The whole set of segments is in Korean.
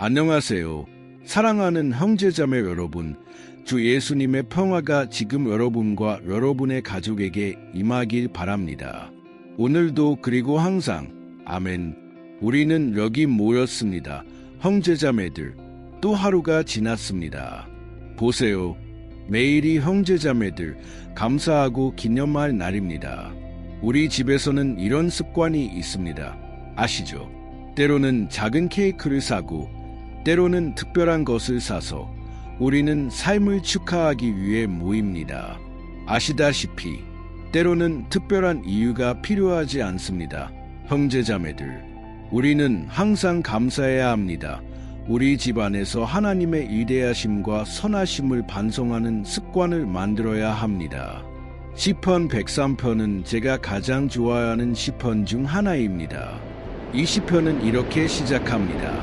안녕하세요. 사랑하는 형제자매 여러분, 주 예수님의 평화가 지금 여러분과 여러분의 가족에게 임하길 바랍니다. 오늘도 그리고 항상 아멘. 우리는 여기 모였습니다. 형제자매들, 또 하루가 지났습니다. 보세요. 매일이 형제자매들 감사하고 기념할 날입니다. 우리 집에서는 이런 습관이 있습니다. 아시죠? 때로는 작은 케이크를 사고 때로는 특별한 것을 사서 우리는 삶을 축하하기 위해 모입니다. 아시다시피 때로는 특별한 이유가 필요하지 않습니다. 형제자매들, 우리는 항상 감사해야 합니다. 우리 집안에서 하나님의 위대하심과 선하심을 반성하는 습관을 만들어야 합니다. 시편 103편은 제가 가장 좋아하는 시편 중 하나입니다. 이 시편은 이렇게 시작합니다.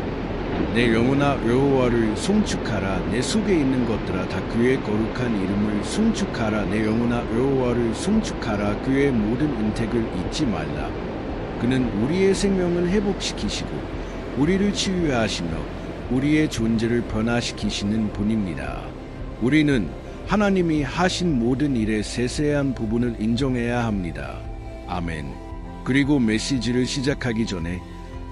내 영혼아 여호와를 송축하라. 내 속에 있는 것들아 다 그의 거룩한 이름을 송축하라. 내 영혼아 여호와를 송축하라. 그의 모든 은택을 잊지 말라. 그는 우리의 생명을 회복시키시고 우리를 치유하시며 우리의 존재를 변화시키시는 분입니다. 우리는 하나님이 하신 모든 일의 세세한 부분을 인정해야 합니다. 아멘. 그리고 메시지를 시작하기 전에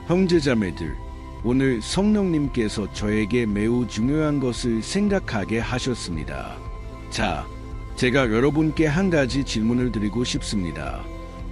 형제자매들, 오늘 성령님께서 저에게 매우 중요한 것을 생각하게 하셨습니다. 자, 제가 여러분께 한 가지 질문을 드리고 싶습니다.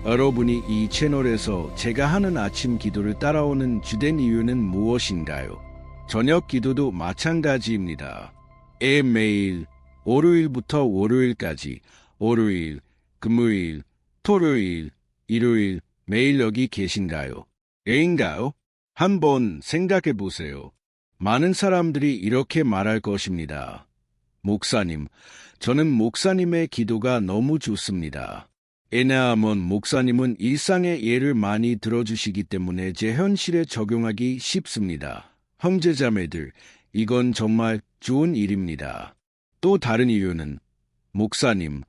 여러분이 이 채널에서 제가 하는 아침 기도를 따라오는 주된 이유는 무엇인가요? 저녁 기도도 마찬가지입니다. 매일 월요일부터 월요일까지 월요일, 금요일, 토요일, 일요일 매일 여기 계신가요? 인가요? 한번 생각해 보세요. 많은 사람들이 이렇게 말할 것입니다. 목사님, 저는 목사님의 기도가 너무 좋습니다. 왜냐하면 목사님은 일상의 예를 많이 들어주시기 때문에 제 현실에 적용하기 쉽습니다. 형제자매들, 이건 정말 좋은 일입니다. 또 다른 이유는, 목사님,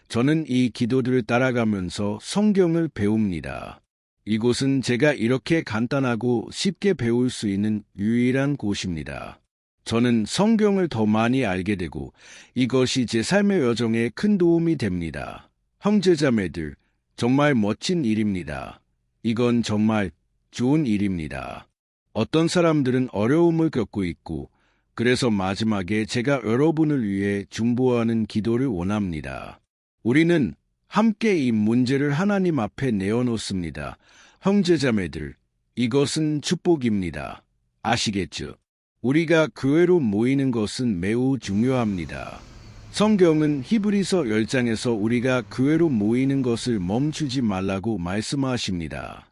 저는 이 기도들을 따라가면서 성경을 배웁니다. 이곳은 제가 이렇게 간단하고 쉽게 배울 수 있는 유일한 곳입니다. 저는 성경을 더 많이 알게 되고 이것이 제 삶의 여정에 큰 도움이 됩니다. 형제자매들, 정말 멋진 일입니다. 이건 정말 좋은 일입니다. 어떤 사람들은 어려움을 겪고 있고 그래서 마지막에 제가 여러분을 위해 중보하는 기도를 원합니다. 우리는 함께 이 문제를 하나님 앞에 내어놓습니다. 형제자매들, 이것은 축복입니다. 아시겠죠? 우리가 교회로 모이는 것은 매우 중요합니다. 성경은 히브리서 10장에서 우리가 교회로 모이는 것을 멈추지 말라고 말씀하십니다.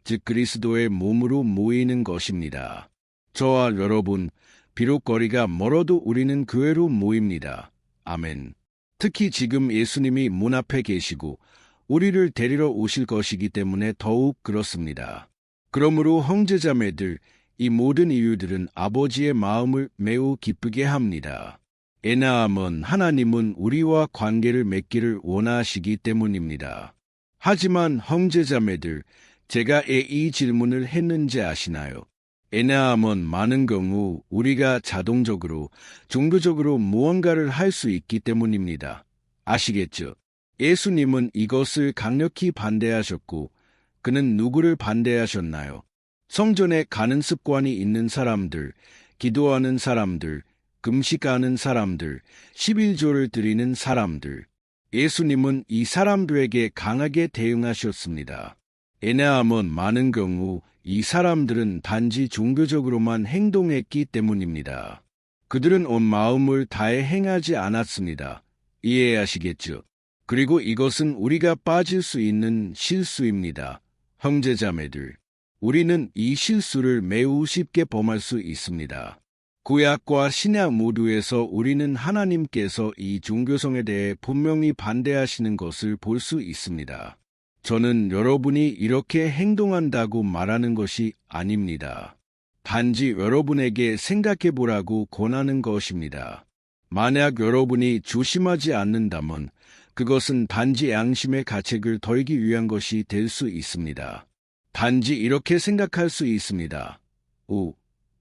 즉 그리스도의 몸으로 모이는 것입니다. 저와 여러분, 비록 거리가 멀어도 우리는 교회로 모입니다. 아멘. 특히 지금 예수님이 문 앞에 계시고 우리를 데리러 오실 것이기 때문에 더욱 그렇습니다. 그러므로 형제자매들, 이 모든 이유들은 아버지의 마음을 매우 기쁘게 합니다. 왜냐하면 하나님은 우리와 관계를 맺기를 원하시기 때문입니다. 하지만 형제자매들, 제가 왜 이 질문을 했는지 아시나요? 왜냐하면 많은 경우 우리가 자동적으로, 종교적으로 무언가를 할 수 있기 때문입니다. 아시겠죠? 예수님은 이것을 강력히 반대하셨고, 그는 누구를 반대하셨나요? 성전에 가는 습관이 있는 사람들, 기도하는 사람들, 금식하는 사람들, 11조를 드리는 사람들. 예수님은 이 사람들에게 강하게 대응하셨습니다. 왜냐하면 많은 경우 이 사람들은 단지 종교적으로만 행동했기 때문입니다. 그들은 온 마음을 다해 행하지 않았습니다. 이해하시겠죠? 그리고 이것은 우리가 빠질 수 있는 실수입니다. 형제자매들, 우리는 이 실수를 매우 쉽게 범할 수 있습니다. 구약과 신약 모두에서 우리는 하나님께서 이 종교성에 대해 분명히 반대하시는 것을 볼 수 있습니다. 저는 여러분이 이렇게 행동한다고 말하는 것이 아닙니다. 단지 여러분에게 생각해 보라고 권하는 것입니다. 만약 여러분이 조심하지 않는다면 그것은 단지 양심의 가책을 덜기 위한 것이 될 수 있습니다. 단지 이렇게 생각할 수 있습니다.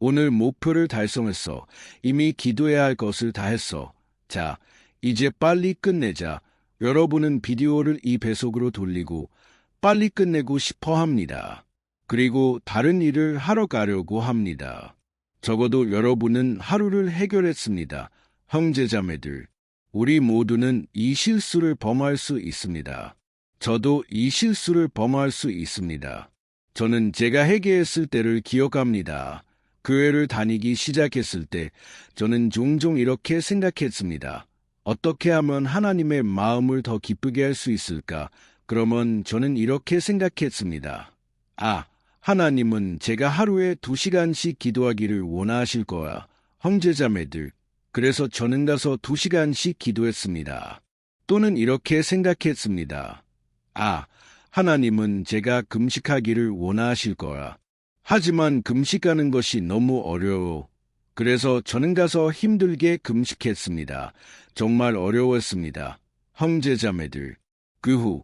오늘 목표를 달성했어. 이미 기도해야 할 것을 다 했어. 자, 이제 빨리 끝내자. 여러분은 비디오를 2배속으로 돌리고 빨리 끝내고 싶어 합니다. 그리고 다른 일을 하러 가려고 합니다. 적어도 여러분은 하루를 해결했습니다. 형제자매들, 우리 모두는 이 실수를 범할 수 있습니다. 저도 이 실수를 범할 수 있습니다. 저는 제가 회개했을 때를 기억합니다. 교회를 다니기 시작했을 때 저는 종종 이렇게 생각했습니다. 어떻게 하면 하나님의 마음을 더 기쁘게 할 수 있을까? 그러면 저는 이렇게 생각했습니다. 아, 하나님은 제가 하루에 2시간씩 기도하기를 원하실 거야. 형제자매들, 그래서 저는 가서 2시간씩 기도했습니다. 또는 이렇게 생각했습니다. 아, 하나님은 제가 금식하기를 원하실 거야. 하지만 금식하는 것이 너무 어려워. 그래서 저는 가서 힘들게 금식했습니다. 정말 어려웠습니다. 형제자매들, 그 후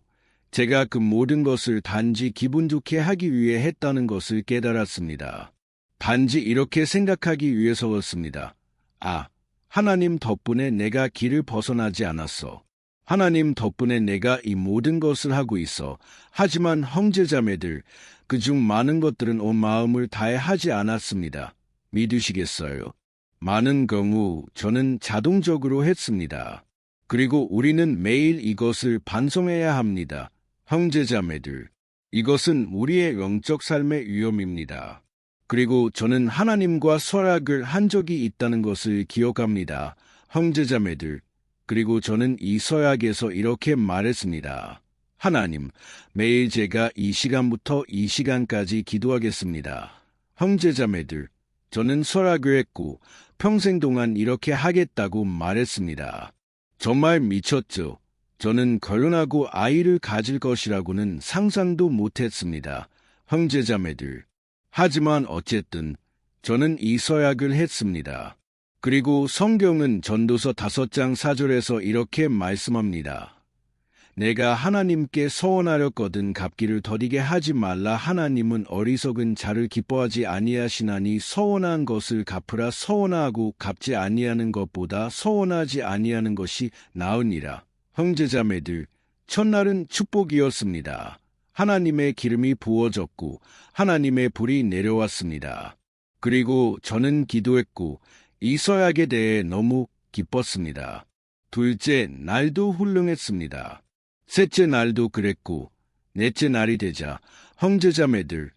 제가 그 모든 것을 단지 기분 좋게 하기 위해 했다는 것을 깨달았습니다. 단지 이렇게 생각하기 위해서였습니다. 아, 하나님 덕분에 내가 길을 벗어나지 않았어. 하나님 덕분에 내가 이 모든 것을 하고 있어. 하지만 형제자매들, 그중 많은 것들은 온 마음을 다해 하지 않았습니다. 믿으시겠어요? 많은 경우 저는 자동적으로 했습니다. 그리고 우리는 매일 이것을 반성해야 합니다. 형제자매들, 이것은 우리의 영적 삶의 위험입니다. 그리고 저는 하나님과 설약을 한 적이 있다는 것을 기억합니다. 형제자매들, 그리고 저는 이 서약에서 이렇게 말했습니다. 하나님, 매일 제가 이 시간부터 이 시간까지 기도하겠습니다. 형제자매들, 저는 설약을 했고 평생 동안 이렇게 하겠다고 말했습니다. 정말 미쳤죠. 저는 결혼하고 아이를 가질 것이라고는 상상도 못했습니다. 형제자매들. 하지만 어쨌든 저는 이 서약을 했습니다. 그리고 성경은 전도서 5장 4절에서 이렇게 말씀합니다. 내가 하나님께 서원하렸거든 갚기를 더디게 하지 말라. 하나님은 어리석은 자를 기뻐하지 아니하시나니 서원한 것을 갚으라. 서원하고 갚지 아니하는 것보다 서원하지 아니하는 것이 나으니라. 형제자매들, 첫날은 축복이었습니다. 하나님의 기름이 부어졌고 하나님의 불이 내려왔습니다. 그리고 저는 기도했고 이 서약에 대해 너무 기뻤습니다. 둘째 날도 훌륭했습니다. 셋째 날도 그랬고 넷째 날이 되자 형제자매들,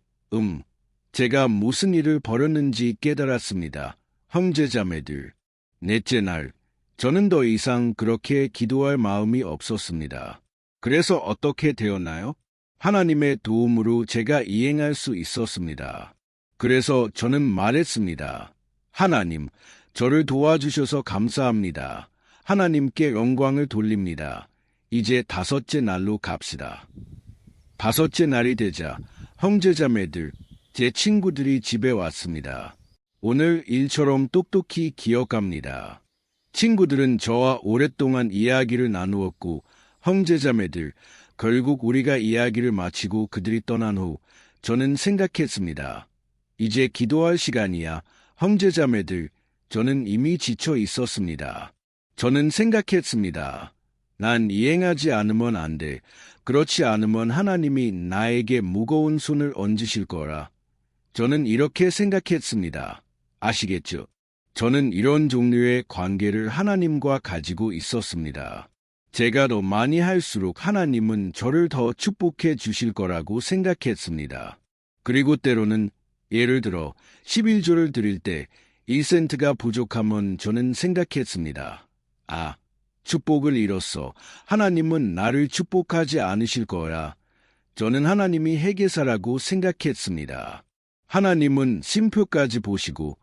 제가 무슨 일을 벌였는지 깨달았습니다. 형제자매들, 넷째 날, 저는 더 이상 그렇게 기도할 마음이 없었습니다. 그래서 어떻게 되었나요? 하나님의 도움으로 제가 이행할 수 있었습니다. 그래서 저는 말했습니다. 하나님, 저를 도와주셔서 감사합니다. 하나님께 영광을 돌립니다. 이제 5째 날로 갑시다. 5째 날이 되자 형제자매들, 제 친구들이 집에 왔습니다. 오늘 일처럼 똑똑히 기억합니다. 친구들은 저와 오랫동안 이야기를 나누었고 형제자매들, 결국 우리가 이야기를 마치고 그들이 떠난 후 저는 생각했습니다. 이제 기도할 시간이야. 형제자매들, 저는 이미 지쳐 있었습니다. 저는 생각했습니다. 난 이행하지 않으면 안 돼. 그렇지 않으면 하나님이 나에게 무거운 손을 얹으실 거라. 저는 이렇게 생각했습니다. 아시겠죠? 저는 이런 종류의 관계를 하나님과 가지고 있었습니다. 제가 더 많이 할수록 하나님은 저를 더 축복해 주실 거라고 생각했습니다. 그리고 때로는 예를 들어 11조를 드릴 때 1센트가 부족하면 저는 생각했습니다. 아, 축복을 잃었어. 하나님은 나를 축복하지 않으실 거야. 저는 하나님이 회계사라고 생각했습니다. 하나님은 심표까지 보시고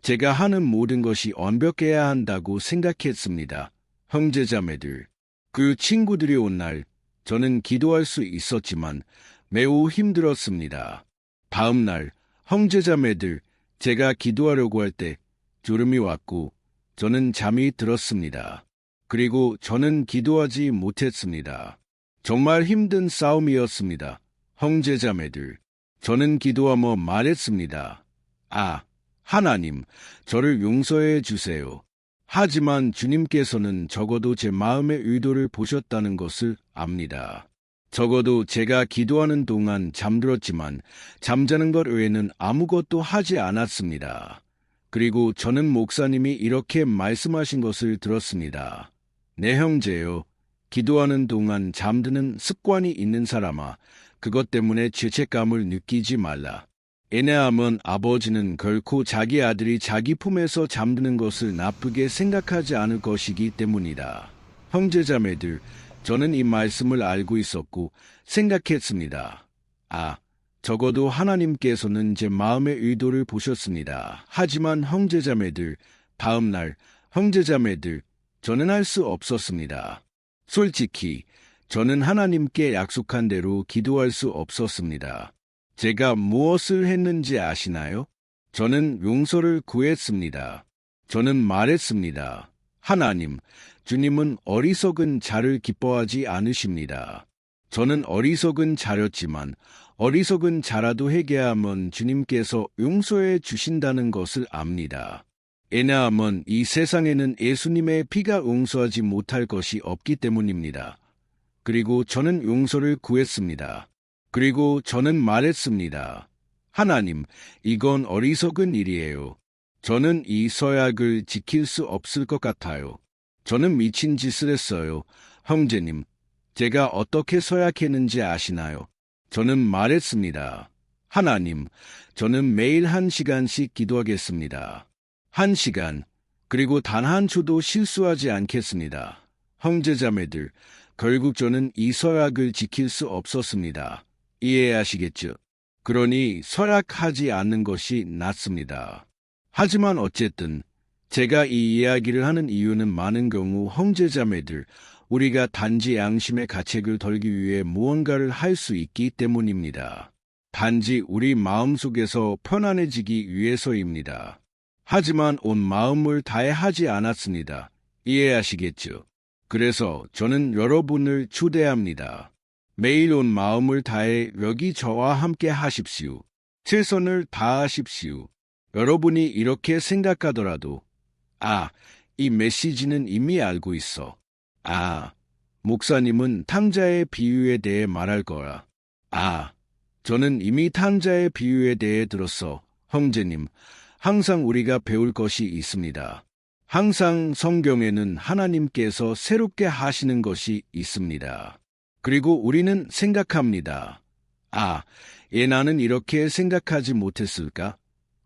제가 하는 모든 것이 완벽해야 한다고 생각했습니다. 형제자매들, 그 친구들이 온 날 저는 기도할 수 있었지만 매우 힘들었습니다. 다음 날 형제자매들, 제가 기도하려고 할 때 졸음이 왔고 저는 잠이 들었습니다. 그리고 저는 기도하지 못했습니다. 정말 힘든 싸움이었습니다. 형제자매들, 저는 기도하며 말했습니다. 아, 하나님, 저를 용서해 주세요. 하지만 주님께서는 적어도 제 마음의 의도를 보셨다는 것을 압니다. 적어도 제가 기도하는 동안 잠들었지만 잠자는 것 외에는 아무것도 하지 않았습니다. 그리고 저는 목사님이 이렇게 말씀하신 것을 들었습니다. 내 형제요, 기도하는 동안 잠드는 습관이 있는 사람아, 그것 때문에 죄책감을 느끼지 말라. 왜냐하면 아버지는 결코 자기 아들이 자기 품에서 잠드는 것을 나쁘게 생각하지 않을 것이기 때문이다. 형제자매들, 저는 이 말씀을 알고 있었고 생각했습니다. 적어도 하나님께서는 제 마음의 의도를 보셨습니다. 하지만 형제자매들, 다음 날 형제자매들, 저는 할 수 없었습니다. 솔직히 저는 하나님께 약속한 대로 기도할 수 없었습니다. 제가 무엇을 했는지 아시나요? 저는 용서를 구했습니다. 저는 말했습니다. 하나님, 주님은 어리석은 자를 기뻐하지 않으십니다. 저는 어리석은 자였지만 어리석은 자라도 회개하면 주님께서 용서해 주신다는 것을 압니다. 왜냐하면 이 세상에는 예수님의 피가 용서하지 못할 것이 없기 때문입니다. 그리고 저는 용서를 구했습니다. 그리고 저는 말했습니다. 하나님, 이건 어리석은 일이에요. 저는 이 서약을 지킬 수 없을 것 같아요. 저는 미친 짓을 했어요. 형제님, 제가 어떻게 서약했는지 아시나요? 저는 말했습니다. 하나님, 저는 매일 1시간씩 기도하겠습니다. 1시간, 그리고 단 한 초도 실수하지 않겠습니다. 형제자매들, 결국 저는 이 서약을 지킬 수 없었습니다. 이해하시겠죠? 그러니 서약하지 않는 것이 낫습니다. 하지만 어쨌든 제가 이 이야기를 하는 이유는 많은 경우 형제자매들, 우리가 단지 양심의 가책을 덜기 위해 무언가를 할 수 있기 때문입니다. 단지 우리 마음속에서 편안해지기 위해서입니다. 하지만 온 마음을 다해 하지 않았습니다. 이해하시겠죠? 그래서 저는 여러분을 초대합니다. 매일 온 마음을 다해 여기 저와 함께 하십시오. 최선을 다하십시오. 여러분이 이렇게 생각하더라도 이 메시지는 이미 알고 있어. 목사님은 탕자의 비유에 대해 말할 거야. 저는 이미 탕자의 비유에 대해 들었어. 형제님, 항상 우리가 배울 것이 있습니다. 항상 성경에는 하나님께서 새롭게 하시는 것이 있습니다. 그리고 우리는 생각합니다. 나는 이렇게 생각하지 못했을까?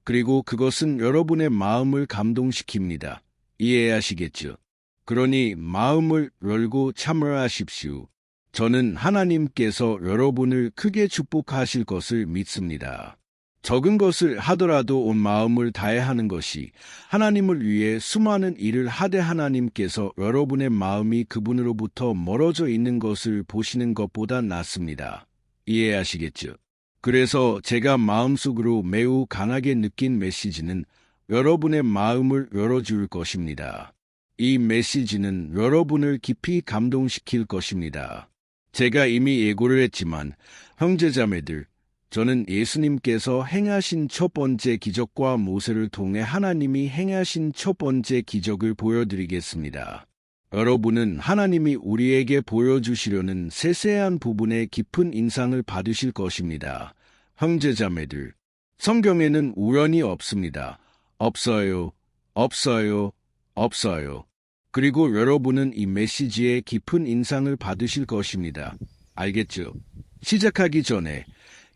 그리고 그것은 여러분의 마음을 감동시킵니다. 이해하시겠죠? 그러니 마음을 열고 참여하십시오. 저는 하나님께서 여러분을 크게 축복하실 것을 믿습니다. 적은 것을 하더라도 온 마음을 다해 하는 것이 하나님을 위해 수많은 일을 하되 하나님께서 여러분의 마음이 그분으로부터 멀어져 있는 것을 보시는 것보다 낫습니다. 이해하시겠죠? 그래서 제가 마음속으로 매우 강하게 느낀 메시지는 여러분의 마음을 열어줄 것입니다. 이 메시지는 여러분을 깊이 감동시킬 것입니다. 제가 이미 예고를 했지만 형제자매들, 저는 예수님께서 행하신 첫 번째 기적과 모세를 통해 하나님이 행하신 첫 번째 기적을 보여드리겠습니다. 여러분은 하나님이 우리에게 보여주시려는 세세한 부분에 깊은 인상을 받으실 것입니다. 형제자매들, 성경에는 우연이 없습니다. 없어요. 그리고 여러분은 이 메시지에 깊은 인상을 받으실 것입니다. 알겠죠? 시작하기 전에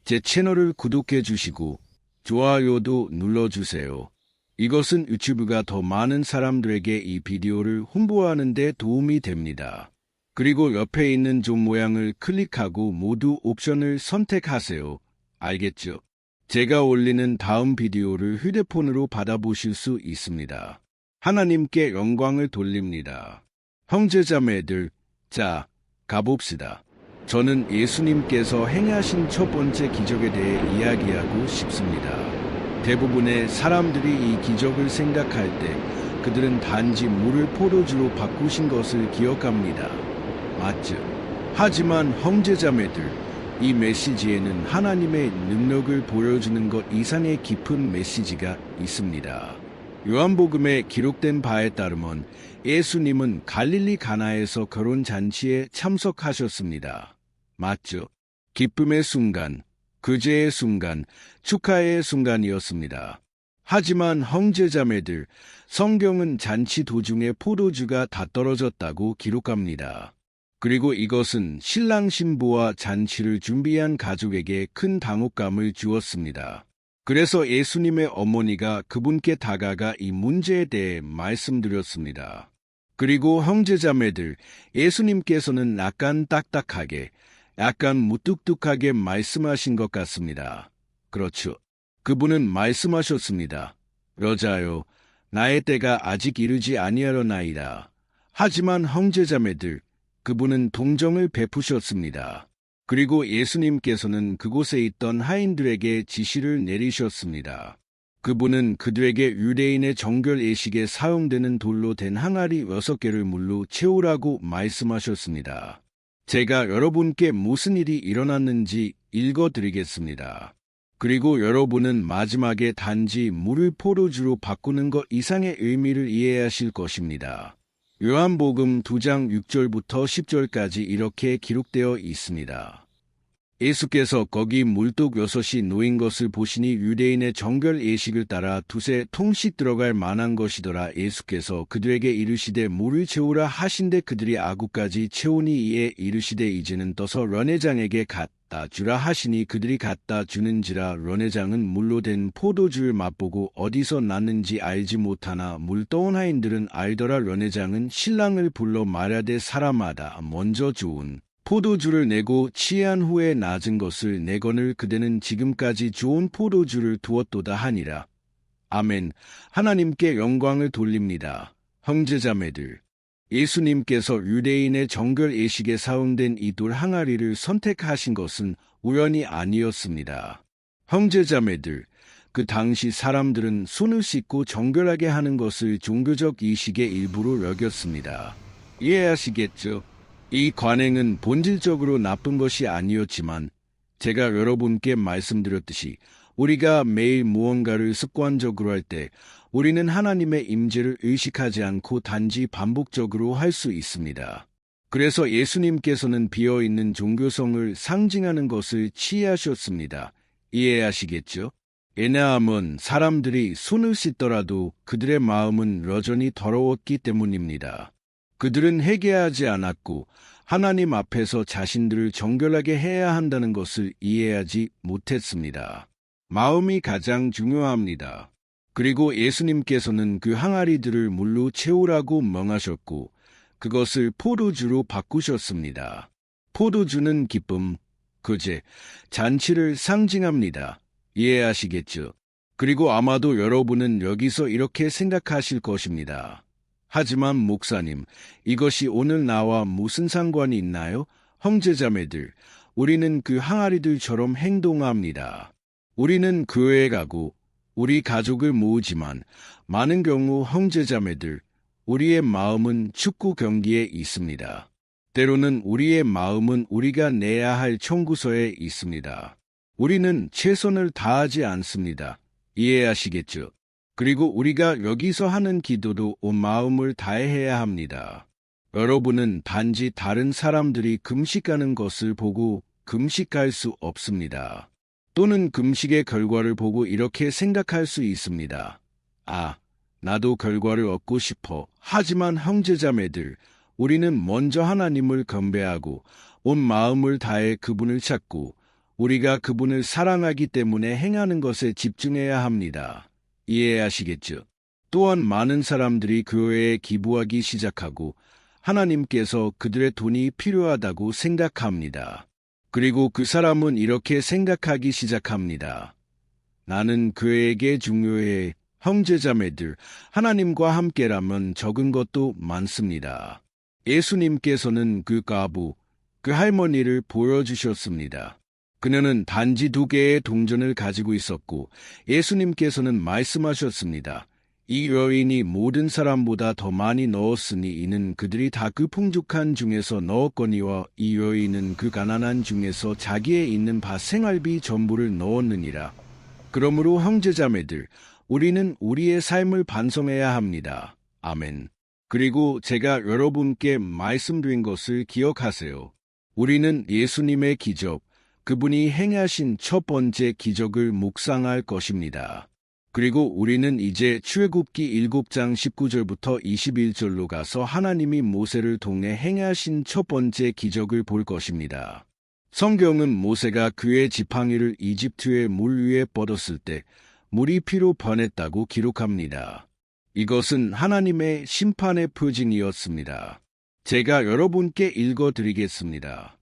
제 채널을 구독해 주시고 좋아요도 눌러주세요. 이것은 유튜브가 더 많은 사람들에게 이 비디오를 홍보하는 데 도움이 됩니다. 그리고 옆에 있는 종 모양을 클릭하고 모두 옵션을 선택하세요. 알겠죠? 제가 올리는 다음 비디오를 휴대폰으로 받아보실 수 있습니다. 하나님께 영광을 돌립니다. 형제자매들, 자, 가봅시다. 저는 예수님께서 행하신 첫 번째 기적에 대해 이야기하고 싶습니다. 대부분의 사람들이 이 기적을 생각할 때 그들은 단지 물을 포도주로 바꾸신 것을 기억합니다. 맞죠? 하지만 형제자매들, 이 메시지에는 하나님의 능력을 보여주는 것 이상의 깊은 메시지가 있습니다. 요한복음에 기록된 바에 따르면 예수님은 갈릴리 가나에서 결혼 잔치에 참석하셨습니다. 맞죠? 기쁨의 순간, 그제의 순간, 축하의 순간이었습니다. 하지만 형제자매들, 성경은 잔치 도중에 포도주가 다 떨어졌다고 기록합니다. 그리고 이것은 신랑 신부와 잔치를 준비한 가족에게 큰 당혹감을 주었습니다. 그래서 예수님의 어머니가 그분께 다가가 이 문제에 대해 말씀드렸습니다. 그리고 형제자매들, 예수님께서는 약간 딱딱하게, 약간 무뚝뚝하게 말씀하신 것 같습니다. 그렇죠. 그분은 말씀하셨습니다. 여자여, 나의 때가 아직 이르지 아니하려나이다. 하지만 형제자매들, 그분은 동정을 베푸셨습니다. 그리고 예수님께서는 그곳에 있던 하인들에게 지시를 내리셨습니다. 그분은 그들에게 유대인의 정결 예식에 사용되는 돌로 된 항아리 6개를 물로 채우라고 말씀하셨습니다. 제가 여러분께 무슨 일이 일어났는지 읽어드리겠습니다. 그리고 여러분은 마지막에 단지 물을 포도주로 바꾸는 것 이상의 의미를 이해하실 것입니다. 요한복음 2장 6절부터 10절까지 이렇게 기록되어 있습니다. 예수께서 거기 물독 6이 놓인 것을 보시니 유대인의 정결 예식을 따라 두세 통씩 들어갈 만한 것이더라. 예수께서 그들에게 이르시되 물을 채우라 하신데 그들이 아구까지 채우니 이에 이르시되 이제는 떠서 런회장에게 갖다 주라 하시니 그들이 갖다 주는지라. 런회장은 물로 된 포도주를 맛보고 어디서 났는지 알지 못하나 물 떠온 하인들은 알더라. 런회장은 신랑을 불러 말하되 사람마다 먼저 좋은 포도주를 내고 취한 후에 낮은 것을 내거늘 그대는 지금까지 좋은 포도주를 두었도다 하니라. 아멘. 하나님께 영광을 돌립니다. 형제자매들, 예수님께서 유대인의 정결 예식에 사용된 이 돌 항아리를 선택하신 것은 우연이 아니었습니다. 형제자매들, 그 당시 사람들은 손을 씻고 정결하게 하는 것을 종교적 이식의 일부로 여겼습니다. 이해하시겠죠? 이 관행은 본질적으로 나쁜 것이 아니었지만 제가 여러분께 말씀드렸듯이 우리가 매일 무언가를 습관적으로 할 때 우리는 하나님의 임재를 의식하지 않고 단지 반복적으로 할 수 있습니다. 그래서 예수님께서는 비어있는 종교성을 상징하는 것을 취하셨습니다. 이해하시겠죠? 왜냐하면 사람들이 손을 씻더라도 그들의 마음은 여전히 더러웠기 때문입니다. 그들은 회개하지 않았고 하나님 앞에서 자신들을 정결하게 해야 한다는 것을 이해하지 못했습니다. 마음이 가장 중요합니다. 그리고 예수님께서는 그 항아리들을 물로 채우라고 명하셨고 그것을 포도주로 바꾸셨습니다. 포도주는 기쁨, 그제, 잔치를 상징합니다. 이해하시겠죠? 그리고 아마도 여러분은 여기서 이렇게 생각하실 것입니다. 하지만 목사님, 이것이 오늘 나와 무슨 상관이 있나요? 형제자매들, 우리는 그 항아리들처럼 행동합니다. 우리는 교회에 가고 우리 가족을 모으지만 많은 경우 형제자매들, 우리의 마음은 축구 경기에 있습니다. 때로는 우리의 마음은 우리가 내야 할 청구서에 있습니다. 우리는 최선을 다하지 않습니다. 이해하시겠죠? 그리고 우리가 여기서 하는 기도도 온 마음을 다해야 합니다. 여러분은 단지 다른 사람들이 금식하는 것을 보고 금식할 수 없습니다. 또는 금식의 결과를 보고 이렇게 생각할 수 있습니다. 아, 나도 결과를 얻고 싶어. 하지만 형제자매들, 우리는 먼저 하나님을 경배하고 온 마음을 다해 그분을 찾고 우리가 그분을 사랑하기 때문에 행하는 것에 집중해야 합니다. 이해하시겠죠? 또한 많은 사람들이 교회에 기부하기 시작하고 하나님께서 그들의 돈이 필요하다고 생각합니다. 그리고 그 사람은 이렇게 생각하기 시작합니다. 나는 교회에게 중요해. 형제자매들, 하나님과 함께라면 적은 것도 많습니다. 예수님께서는 그 과부, 그 할머니를 보여주셨습니다. 그녀는 단지 2개의 동전을 가지고 있었고 예수님께서는 말씀하셨습니다. 이 여인이 모든 사람보다 더 많이 넣었으니 이는 그들이 다 그 풍족한 중에서 넣었거니와 이 여인은 그 가난한 중에서 자기에 있는 바 생활비 전부를 넣었느니라. 그러므로 형제자매들, 우리는 우리의 삶을 반성해야 합니다. 아멘. 그리고 제가 여러분께 말씀드린 것을 기억하세요. 우리는 예수님의 기적, 그분이 행하신 첫 번째 기적을 묵상할 것입니다. 그리고 우리는 이제 출애굽기 7장 19절부터 21절로 가서 하나님이 모세를 통해 행하신 첫 번째 기적을 볼 것입니다. 성경은 모세가 그의 지팡이를 이집트의 물 위에 뻗었을 때 물이 피로 변했다고 기록합니다. 이것은 하나님의 심판의 표징이었습니다. 제가 여러분께 읽어드리겠습니다.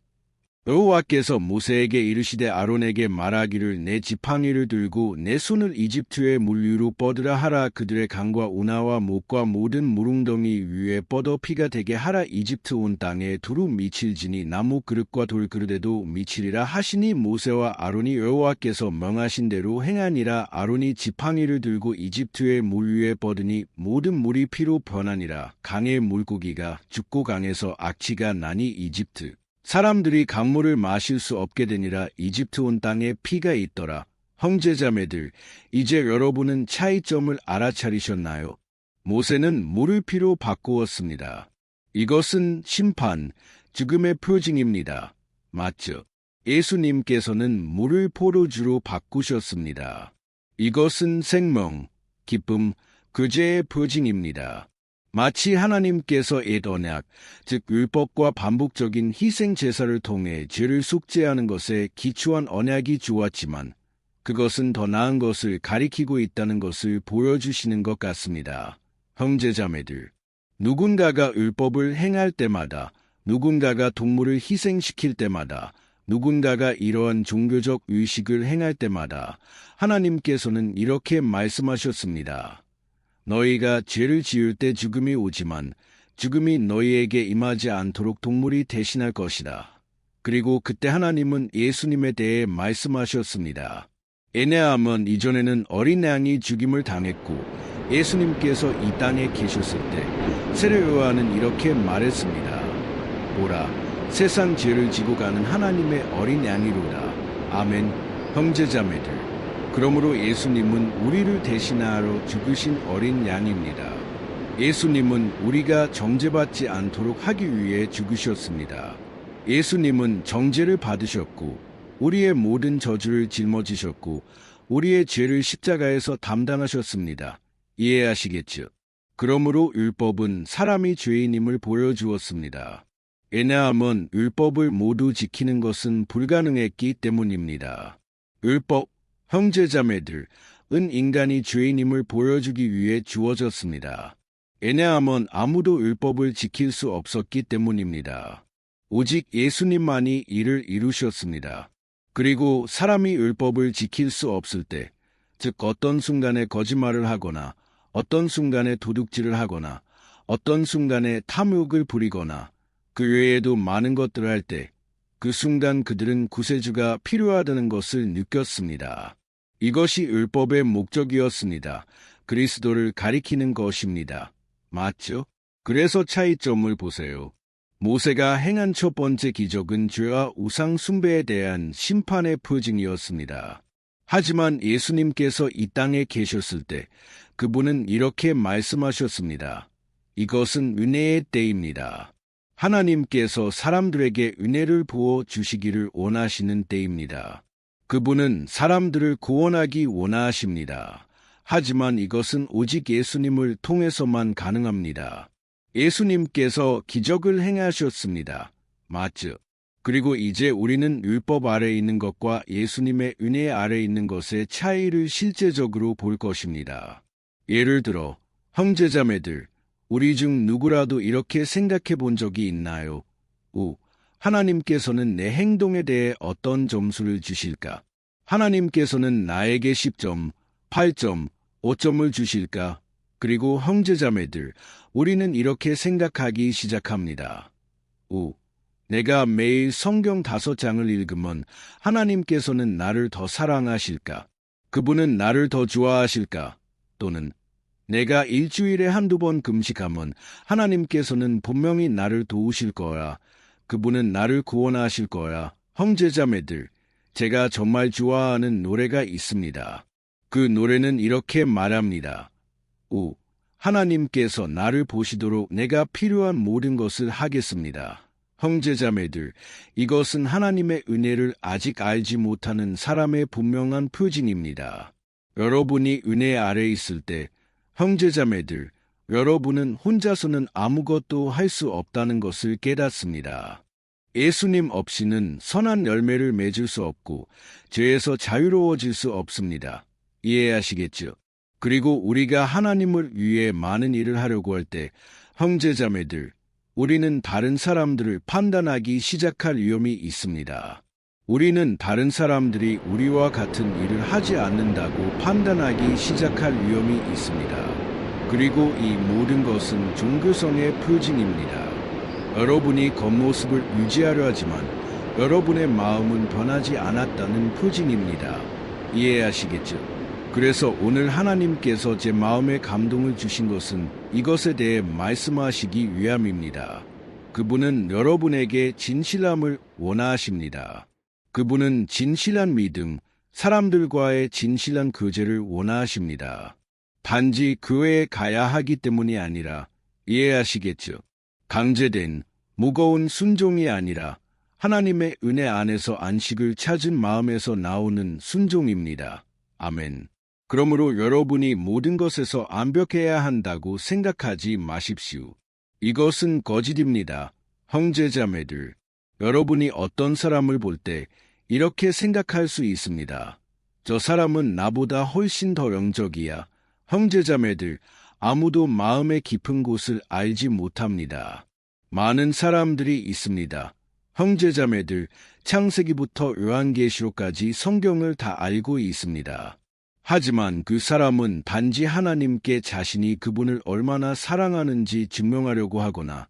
여호와께서 모세에게 이르시되 아론에게 말하기를 내 지팡이를 들고 내 손을 이집트의 물 위로 뻗으라 하라. 그들의 강과 운하와 목과 모든 물웅덩이 위에 뻗어 피가 되게 하라. 이집트 온 땅에 두루 미칠지니 나무 그릇과 돌 그릇에도 미치리라 하시니 모세와 아론이 여호와께서 명하신 대로 행하니라. 아론이 지팡이를 들고 이집트의 물 위에 뻗으니 모든 물이 피로 변하니라. 강의 물고기가 죽고 강에서 악취가 나니 이집트 사람들이 강물을 마실 수 없게 되니라. 이집트 온 땅에 피가 있더라. 형제자매들, 이제 여러분은 차이점을 알아차리셨나요? 모세는 물을 피로 바꾸었습니다. 이것은 심판, 죽음의 표징입니다. 맞죠? 예수님께서는 물을 포도주로 바꾸셨습니다. 이것은 생명, 기쁨, 구제의 표징입니다. 마치 하나님께서 옛 언약, 즉 율법과 반복적인 희생 제사를 통해 죄를 속죄하는 것에 기초한 언약이 주었지만 그것은 더 나은 것을 가리키고 있다는 것을 보여주시는 것 같습니다. 형제자매들, 누군가가 율법을 행할 때마다, 누군가가 동물을 희생시킬 때마다, 누군가가 이러한 종교적 의식을 행할 때마다 하나님께서는 이렇게 말씀하셨습니다. 너희가 죄를 지을 때 죽음이 오지만 죽음이 너희에게 임하지 않도록 동물이 대신할 것이다. 그리고 그때 하나님은 예수님에 대해 말씀하셨습니다. 애네함은 이전에는 어린 양이 죽임을 당했고 예수님께서 이 땅에 계셨을 때 세례 요한은 이렇게 말했습니다. 보라, 세상 죄를 지고 가는 하나님의 어린 양이로다. 아멘. 형제자매들, 그러므로 예수님은 우리를 대신하러 죽으신 어린 양입니다. 예수님은 우리가 정죄받지 않도록 하기 위해 죽으셨습니다. 예수님은 정죄를 받으셨고 우리의 모든 저주를 짊어지셨고 우리의 죄를 십자가에서 담당하셨습니다. 이해하시겠죠? 그러므로 율법은 사람이 죄인임을 보여주었습니다. 왜냐하면 율법을 모두 지키는 것은 불가능했기 때문입니다. 율법, 형제자매들, 은 인간이 죄인임을 보여주기 위해 주어졌습니다. 왜냐하면 아무도 율법을 지킬 수 없었기 때문입니다. 오직 예수님만이 이를 이루셨습니다. 그리고 사람이 율법을 지킬 수 없을 때, 즉 어떤 순간에 거짓말을 하거나 어떤 순간에 도둑질을 하거나 어떤 순간에 탐욕을 부리거나 그 외에도 많은 것들을 할 때 그 순간 그들은 구세주가 필요하다는 것을 느꼈습니다. 이것이 율법의 목적이었습니다. 그리스도를 가리키는 것입니다. 맞죠? 그래서 차이점을 보세요. 모세가 행한 첫 번째 기적은 죄와 우상 숭배에 대한 심판의 표징이었습니다. 하지만 예수님께서 이 땅에 계셨을 때 그분은 이렇게 말씀하셨습니다. 이것은 은혜의 때입니다. 하나님께서 사람들에게 은혜를 부어 주시기를 원하시는 때입니다. 그분은 사람들을 구원하기 원하십니다. 하지만 이것은 오직 예수님을 통해서만 가능합니다. 예수님께서 기적을 행하셨습니다. 맞죠? 그리고 이제 우리는 율법 아래에 있는 것과 예수님의 은혜 아래에 있는 것의 차이를 실제적으로 볼 것입니다. 예를 들어, 형제자매들, 우리 중 누구라도 이렇게 생각해 본 적이 있나요? 하나님께서는 내 행동에 대해 어떤 점수를 주실까? 하나님께서는 나에게 10점, 8점, 5점을 주실까? 그리고 형제자매들, 우리는 이렇게 생각하기 시작합니다. 내가 매일 성경 5장을 읽으면 하나님께서는 나를 더 사랑하실까? 그분은 나를 더 좋아하실까? 또는 내가 일주일에 한두 번 금식하면 하나님께서는 분명히 나를 도우실 거야. 그분은 나를 구원하실 거야. 형제자매들, 제가 정말 좋아하는 노래가 있습니다. 그 노래는 이렇게 말합니다. 오, 하나님께서 나를 보시도록 내가 필요한 모든 것을 하겠습니다. 형제자매들, 이것은 하나님의 은혜를 아직 알지 못하는 사람의 분명한 표징입니다. 여러분이 은혜 아래 있을 때, 형제자매들, 여러분은 혼자서는 아무것도 할 수 없다는 것을 깨닫습니다. 예수님 없이는 선한 열매를 맺을 수 없고 죄에서 자유로워질 수 없습니다. 이해하시겠죠? 그리고 우리가 하나님을 위해 많은 일을 하려고 할 때, 형제자매들, 우리는 다른 사람들을 판단하기 시작할 위험이 있습니다. 우리는 다른 사람들이 우리와 같은 일을 하지 않는다고 판단하기 시작할 위험이 있습니다. 그리고 이 모든 것은 종교성의 표징입니다. 여러분이 겉모습을 유지하려 하지만 여러분의 마음은 변하지 않았다는 표징입니다. 이해하시겠죠? 그래서 오늘 하나님께서 제 마음에 감동을 주신 것은 이것에 대해 말씀하시기 위함입니다. 그분은 여러분에게 진실함을 원하십니다. 그분은 진실한 믿음, 사람들과의 진실한 교제를 원하십니다. 단지 교회에 가야 하기 때문이 아니라, 이해하시겠죠? 강제된, 무거운 순종이 아니라 하나님의 은혜 안에서 안식을 찾은 마음에서 나오는 순종입니다. 아멘. 그러므로 여러분이 모든 것에서 완벽해야 한다고 생각하지 마십시오. 이것은 거짓입니다. 형제자매들, 여러분이 어떤 사람을 볼 때 이렇게 생각할 수 있습니다. 저 사람은 나보다 훨씬 더 영적이야. 형제자매들, 아무도 마음의 깊은 곳을 알지 못합니다. 많은 사람들이 있습니다. 형제자매들, 창세기부터 요한계시록까지 성경을 다 알고 있습니다. 하지만 그 사람은 단지 하나님께 자신이 그분을 얼마나 사랑하는지 증명하려고 하거나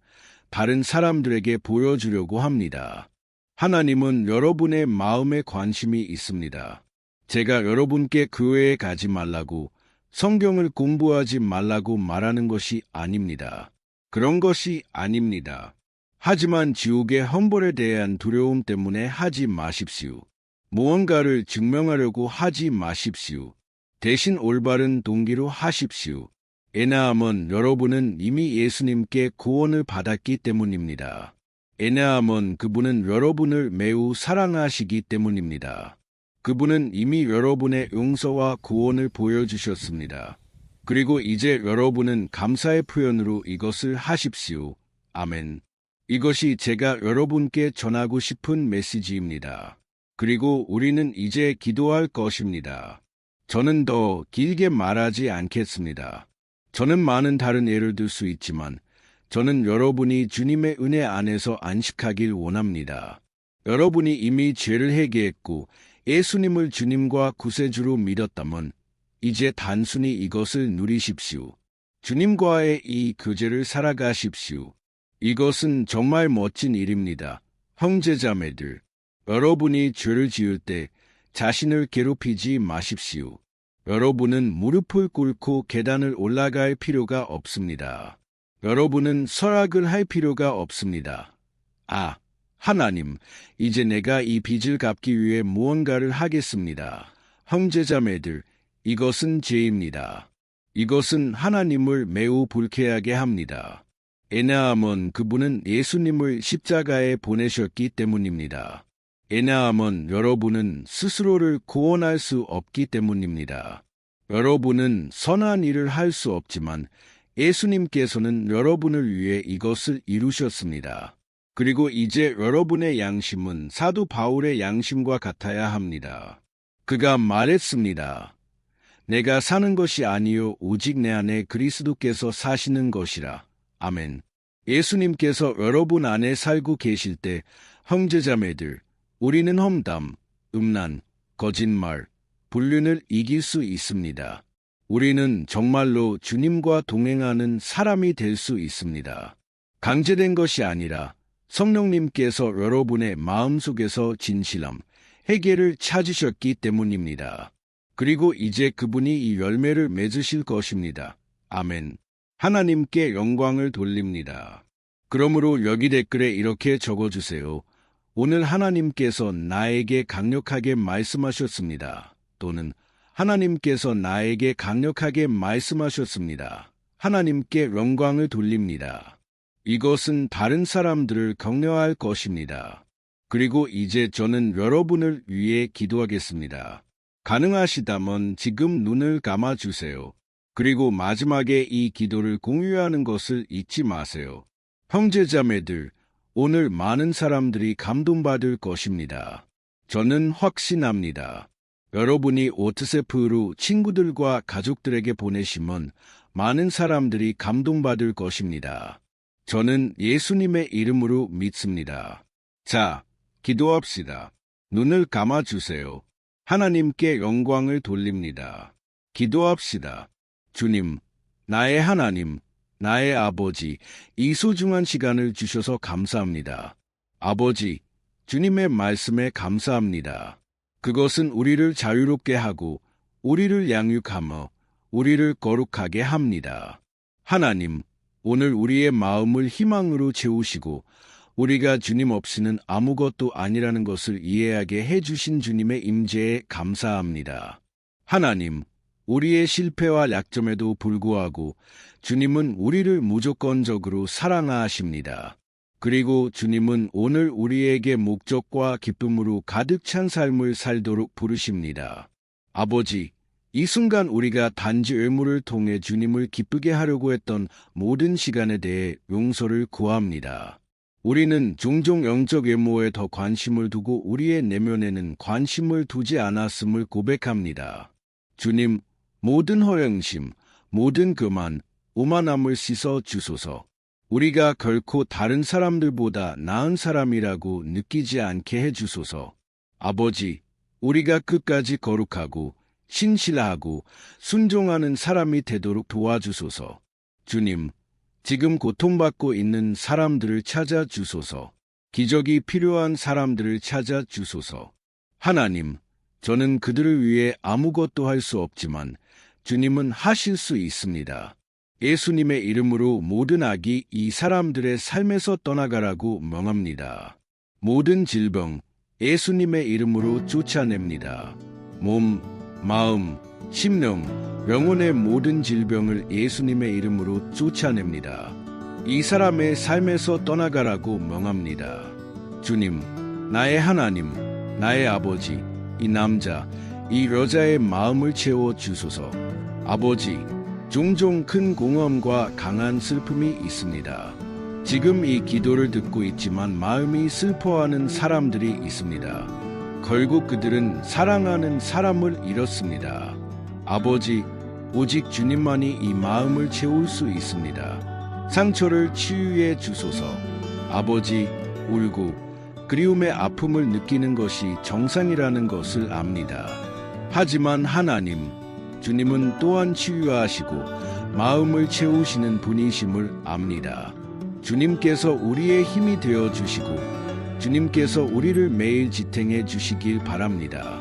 다른 사람들에게 보여주려고 합니다. 하나님은 여러분의 마음에 관심이 있습니다. 제가 여러분께 교회에 가지 말라고, 성경을 공부하지 말라고 말하는 것이 아닙니다. 그런 것이 아닙니다. 하지만 지옥의 형벌에 대한 두려움 때문에 하지 마십시오. 무언가를 증명하려고 하지 마십시오. 대신 올바른 동기로 하십시오. 왜냐하면 여러분은 이미 예수님께 구원을 받았기 때문입니다. 왜냐하면 그분은 여러분을 매우 사랑하시기 때문입니다. 그분은 이미 여러분의 용서와 구원을 보여주셨습니다. 그리고 이제 여러분은 감사의 표현으로 이것을 하십시오. 아멘. 이것이 제가 여러분께 전하고 싶은 메시지입니다. 그리고 우리는 이제 기도할 것입니다. 저는 더 길게 말하지 않겠습니다. 저는 많은 다른 예를 들 수 있지만 저는 여러분이 주님의 은혜 안에서 안식하길 원합니다. 여러분이 이미 죄를 회개했고 예수님을 주님과 구세주로 믿었다면 이제 단순히 이것을 누리십시오. 주님과의 이 교제를 살아가십시오. 이것은 정말 멋진 일입니다. 형제자매들, 여러분이 죄를 지을 때 자신을 괴롭히지 마십시오. 여러분은 무릎을 꿇고 계단을 올라갈 필요가 없습니다. 여러분은 설악을 할 필요가 없습니다. 아, 하나님, 이제 내가 이 빚을 갚기 위해 무언가를 하겠습니다. 형제자매들, 이것은 죄입니다. 이것은 하나님을 매우 불쾌하게 합니다. 왜냐하면 그분은 예수님을 십자가에 보내셨기 때문입니다. 왜냐하면 여러분은 스스로를 구원할 수 없기 때문입니다. 여러분은 선한 일을 할 수 없지만 예수님께서는 여러분을 위해 이것을 이루셨습니다. 그리고 이제 여러분의 양심은 사도 바울의 양심과 같아야 합니다. 그가 말했습니다. 내가 사는 것이 아니요 오직 내 안에 그리스도께서 사시는 것이라. 아멘. 예수님께서 여러분 안에 살고 계실 때 형제자매들, 우리는 험담, 음란, 거짓말, 불륜을 이길 수 있습니다. 우리는 정말로 주님과 동행하는 사람이 될 수 있습니다. 강제된 것이 아니라 성령님께서 여러분의 마음속에서 진실함, 해결을 찾으셨기 때문입니다. 그리고 이제 그분이 이 열매를 맺으실 것입니다. 아멘. 하나님께 영광을 돌립니다. 그러므로 여기 댓글에 이렇게 적어주세요. 오늘 하나님께서 나에게 강력하게 말씀하셨습니다. 또는 하나님께서 나에게 강력하게 말씀하셨습니다. 하나님께 영광을 돌립니다. 이것은 다른 사람들을 격려할 것입니다. 그리고 이제 저는 여러분을 위해 기도하겠습니다. 가능하시다면 지금 눈을 감아주세요. 그리고 마지막에 이 기도를 공유하는 것을 잊지 마세요. 형제자매들, 오늘 많은 사람들이 감동받을 것입니다. 저는 확신합니다. 여러분이 워트스앱으로 친구들과 가족들에게 보내시면 많은 사람들이 감동받을 것입니다. 저는 예수님의 이름으로 믿습니다. 자, 기도합시다. 눈을 감아주세요. 하나님께 영광을 돌립니다. 기도합시다. 주님, 나의 하나님, 나의 아버지, 이 소중한 시간을 주셔서 감사합니다. 아버지, 주님의 말씀에 감사합니다. 그것은 우리를 자유롭게 하고 우리를 양육하며 우리를 거룩하게 합니다. 하나님, 오늘 우리의 마음을 희망으로 채우시고 우리가 주님 없이는 아무것도 아니라는 것을 이해하게 해주신 주님의 임재에 감사합니다. 하나님, 우리의 실패와 약점에도 불구하고 주님은 우리를 무조건적으로 사랑하십니다. 그리고 주님은 오늘 우리에게 목적과 기쁨으로 가득 찬 삶을 살도록 부르십니다. 아버지, 이 순간 우리가 단지 의무를 통해 주님을 기쁘게 하려고 했던 모든 시간에 대해 용서를 구합니다. 우리는 종종 영적 외모에 더 관심을 두고 우리의 내면에는 관심을 두지 않았음을 고백합니다. 주님, 모든 허영심, 모든 교만, 오만함을 씻어 주소서. 우리가 결코 다른 사람들보다 나은 사람이라고 느끼지 않게 해주소서. 아버지, 우리가 끝까지 거룩하고 신실하고 순종하는 사람이 되도록 도와주소서. 주님, 지금 고통받고 있는 사람들을 찾아주소서. 기적이 필요한 사람들을 찾아주소서. 하나님, 저는 그들을 위해 아무것도 할 수 없지만 주님은 하실 수 있습니다. 예수님의 이름으로 모든 악이 이 사람들의 삶에서 떠나가라고 명합니다. 모든 질병, 예수님의 이름으로 쫓아냅니다. 몸, 마음, 심령, 영혼의 모든 질병을 예수님의 이름으로 쫓아냅니다. 이 사람의 삶에서 떠나가라고 명합니다. 주님, 나의 하나님, 나의 아버지, 이 남자, 이 여자의 마음을 채워 주소서. 아버지, 종종 큰 공허함과 강한 슬픔이 있습니다. 지금 이 기도를 듣고 있지만 마음이 슬퍼하는 사람들이 있습니다. 결국 그들은 사랑하는 사람을 잃었습니다. 아버지, 오직 주님만이 이 마음을 채울 수 있습니다. 상처를 치유해 주소서. 아버지, 울고 그리움의 아픔을 느끼는 것이 정상이라는 것을 압니다. 하지만 하나님, 주님은 또한 치유하시고 마음을 채우시는 분이심을 압니다. 주님께서 우리의 힘이 되어 주시고 주님께서 우리를 매일 지탱해 주시길 바랍니다.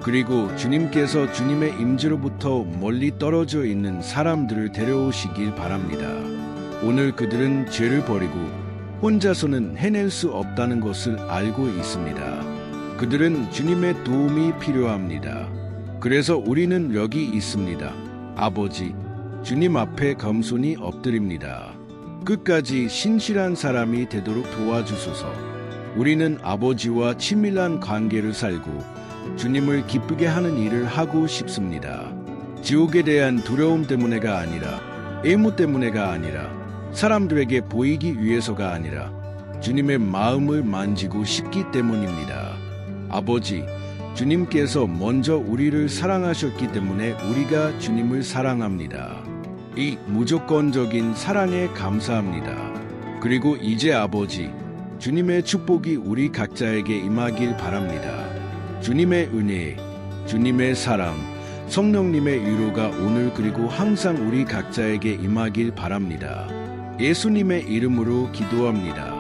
그리고 주님께서 주님의 임재로부터 멀리 떨어져 있는 사람들을 데려오시길 바랍니다. 오늘 그들은 죄를 버리고 혼자서는 해낼 수 없다는 것을 알고 있습니다. 그들은 주님의 도움이 필요합니다. 그래서 우리는 여기 있습니다. 아버지, 주님 앞에 겸손히 엎드립니다. 끝까지 신실한 사람이 되도록 도와주소서. 우리는 아버지와 친밀한 관계를 살고 주님을 기쁘게 하는 일을 하고 싶습니다. 지옥에 대한 두려움 때문에가 아니라, 애무 때문에가 아니라, 사람들에게 보이기 위해서가 아니라 주님의 마음을 만지고 싶기 때문입니다. 아버지, 주님께서 먼저 우리를 사랑하셨기 때문에 우리가 주님을 사랑합니다. 이 무조건적인 사랑에 감사합니다. 그리고 이제 아버지, 주님의 축복이 우리 각자에게 임하길 바랍니다. 주님의 은혜, 주님의 사랑, 성령님의 위로가 오늘 그리고 항상 우리 각자에게 임하길 바랍니다. 예수님의 이름으로 기도합니다.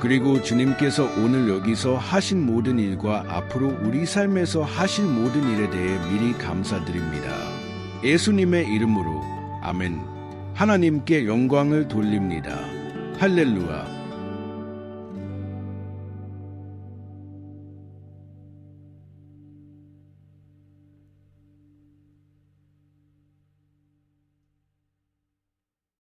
그리고 주님께서 오늘 여기서 하신 모든 일과 앞으로 우리 삶에서 하실 모든 일에 대해 미리 감사드립니다. 예수님의 이름으로 아멘. 하나님께 영광을 돌립니다. 할렐루야.